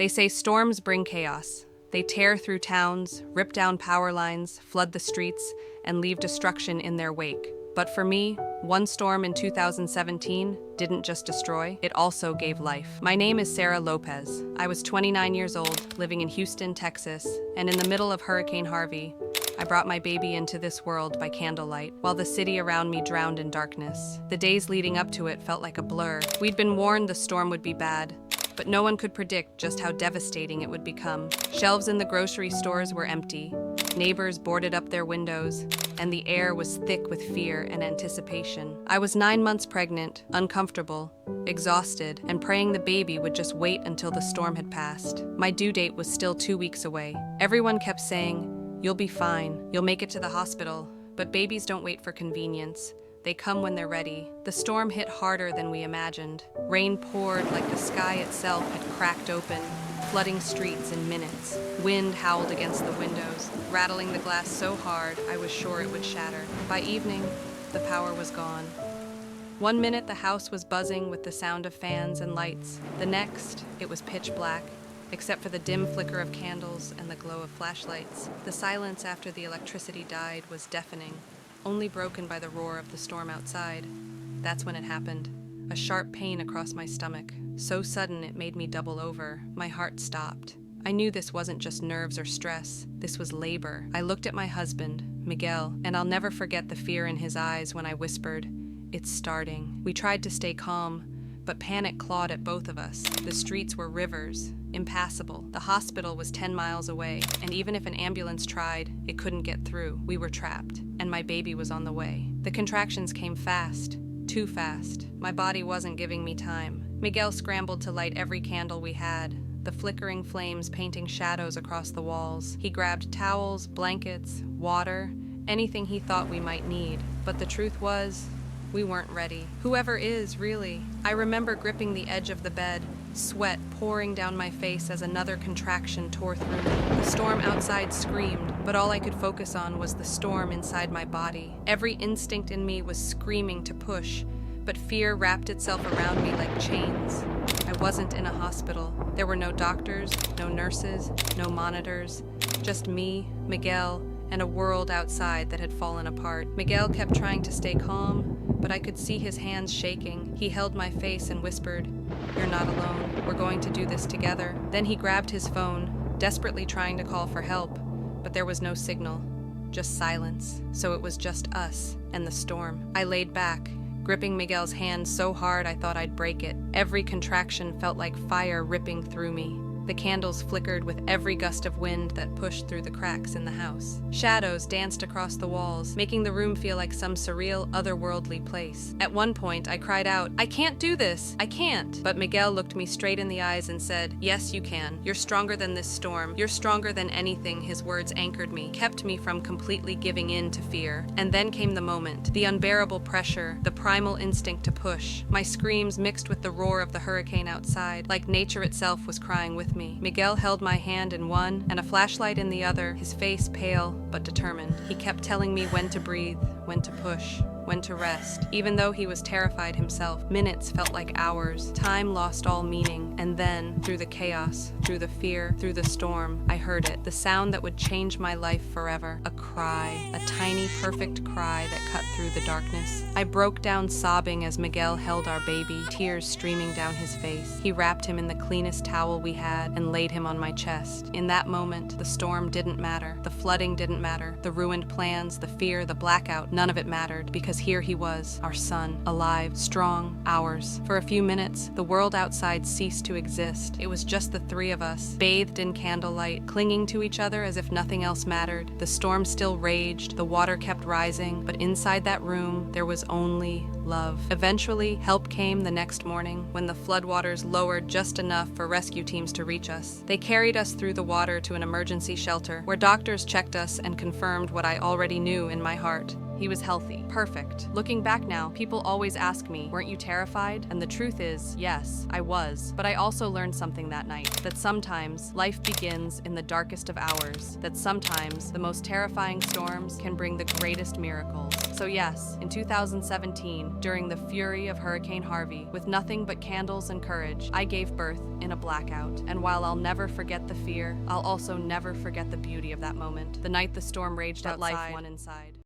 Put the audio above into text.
They say storms bring chaos. They tear through towns, rip down power lines, flood the streets, and leave destruction in their wake. But for me, one storm in 2017 didn't just destroy, it also gave life. My name is Sarah Lopez. I was 29 years old, living in Houston, Texas, and in the middle of Hurricane Harvey, I brought my baby into this world by candlelight, while the city around me drowned in darkness. The days leading up to it felt like a blur. We'd been warned the storm would be bad, but no one could predict just how devastating it would become. Shelves in the grocery stores were empty, neighbors boarded up their windows, and the air was thick with fear and anticipation. I was 9 months pregnant, uncomfortable, exhausted, and praying the baby would just wait until the storm had passed. My due date was still 2 weeks away. Everyone kept saying, "You'll be fine, you'll make it to the hospital," but babies don't wait for convenience. They come when they're ready. The storm hit harder than we imagined. Rain poured like the sky itself had cracked open, flooding streets in minutes. Wind howled against the windows, rattling the glass so hard I was sure it would shatter. By evening, the power was gone. 1 minute the house was buzzing with the sound of fans and lights. The next, it was pitch black, except for the dim flicker of candles and the glow of flashlights. The silence after the electricity died was deafening, only broken by the roar of the storm outside. That's when it happened. A sharp pain across my stomach, so sudden it made me double over. My heart stopped. I knew this wasn't just nerves or stress. This was labor. I looked at my husband, Miguel, and I'll never forget the fear in his eyes when I whispered, "It's starting." We tried to stay calm, but panic clawed at both of us. The streets were rivers, impassable. The hospital was 10 miles away, and even if an ambulance tried, it couldn't get through. We were trapped, and my baby was on the way. The contractions came fast, too fast. My body wasn't giving me time. Miguel scrambled to light every candle we had, the flickering flames painting shadows across the walls. He grabbed towels, blankets, water, anything he thought we might need. But the truth was, we weren't ready. Whoever is, really. I remember gripping the edge of the bed, sweat pouring down my face as another contraction tore through me. The storm outside screamed, but all I could focus on was the storm inside my body. Every instinct in me was screaming to push, but fear wrapped itself around me like chains. I wasn't in a hospital. There were no doctors, no nurses, no monitors, just me, Miguel, and a world outside that had fallen apart. Miguel kept trying to stay calm, but I could see his hands shaking. He held my face and whispered, "You're not alone. We're going to do this together." Then he grabbed his phone, desperately trying to call for help, but there was no signal, just silence. So it was just us and the storm. I laid back, gripping Miguel's hand so hard I thought I'd break it. Every contraction felt like fire ripping through me. The candles flickered with every gust of wind that pushed through the cracks in the house. Shadows danced across the walls, making the room feel like some surreal, otherworldly place. At one point, I cried out, "I can't do this! I can't!" But Miguel looked me straight in the eyes and said, "Yes, you can. You're stronger than this storm. You're stronger than anything." His words anchored me, kept me from completely giving in to fear. And then came the moment, the unbearable pressure, the primal instinct to push. My screams mixed with the roar of the hurricane outside, like nature itself was crying with me. Miguel held my hand in one and a flashlight in the other, his face pale but determined. He kept telling me when to breathe, when to push, when to rest. Even though he was terrified himself, minutes felt like hours. Time lost all meaning, and then, through the chaos, through the fear, through the storm, I heard it, the sound that would change my life forever. A cry, a tiny, perfect cry that cut through the darkness. I broke down sobbing as Miguel held our baby, tears streaming down his face. He wrapped him in the cleanest towel we had and laid him on my chest. In that moment, the storm didn't matter, the flooding didn't matter, the ruined plans, the fear, the blackout, none of it mattered, because here he was, our son, alive, strong, ours. For a few minutes, the world outside ceased to exist. It was just the three of us, bathed in candlelight, clinging to each other as if nothing else mattered. The storm still raged, the water kept rising, but inside that room, there was only love. Eventually, help came the next morning, when the floodwaters lowered just enough for rescue teams to reach us. They carried us through the water to an emergency shelter, where doctors checked us and confirmed what I already knew in my heart. He was healthy, perfect. Looking back now, people always ask me, weren't you terrified? And the truth is, yes, I was. But I also learned something that night, that sometimes life begins in the darkest of hours, that sometimes the most terrifying storms can bring the greatest miracles. So yes, in 2017, during the fury of Hurricane Harvey, with nothing but candles and courage, I gave birth in a blackout. And while I'll never forget the fear, I'll also never forget the beauty of that moment. The night the storm raged outside, life won inside.